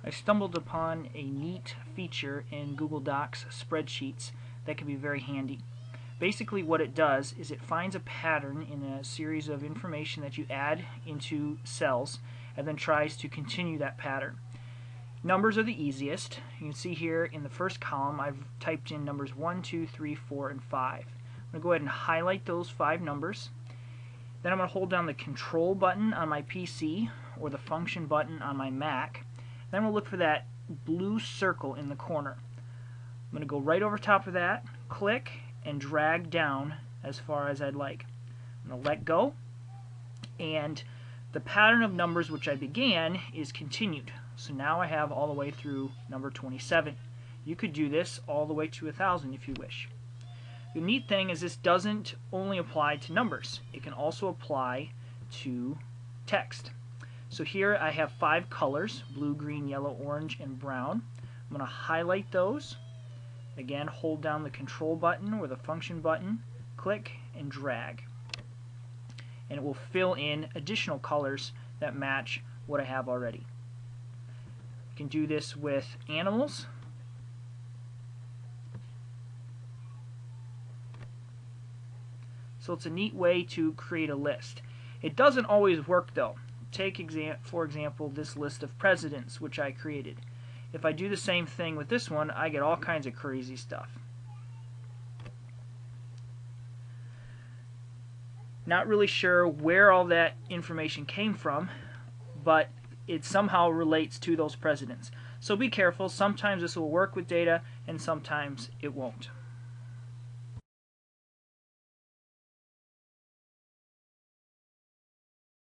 I stumbled upon a neat feature in Google Docs Spreadsheets that can be very handy. Basically what it does is it finds a pattern in a series of information that you add into cells and then tries to continue that pattern. Numbers are the easiest. You can see here in the first column I've typed in numbers 1, 2, 3, 4, and 5. I'm going to go ahead and highlight those 5 numbers. Then I'm going to hold down the Control button on my PC or the Function button on my Mac. Then we'll look for that blue circle in the corner. I'm going to go right over top of that, click, and drag down as far as I'd like. I'm going to let go, and the pattern of numbers which I began is continued. So now I have all the way through number 27. You could do this all the way to 1,000 if you wish. The neat thing is this doesn't only apply to numbers. It can also apply to text. So here I have 5 colors: blue, green, yellow, orange, and brown. I'm going to highlight those. Again, hold down the Control button or the Function button, click, and drag. And it will fill in additional colors that match what I have already. You can do this with animals. So it's a neat way to create a list. It doesn't always work though. Take for example this list of presidents which I created. If I do the same thing with this one, I get all kinds of crazy stuff. Not really sure where all that information came from, but it somehow relates to those presidents. So be careful. Sometimes this will work with data and sometimes it won't.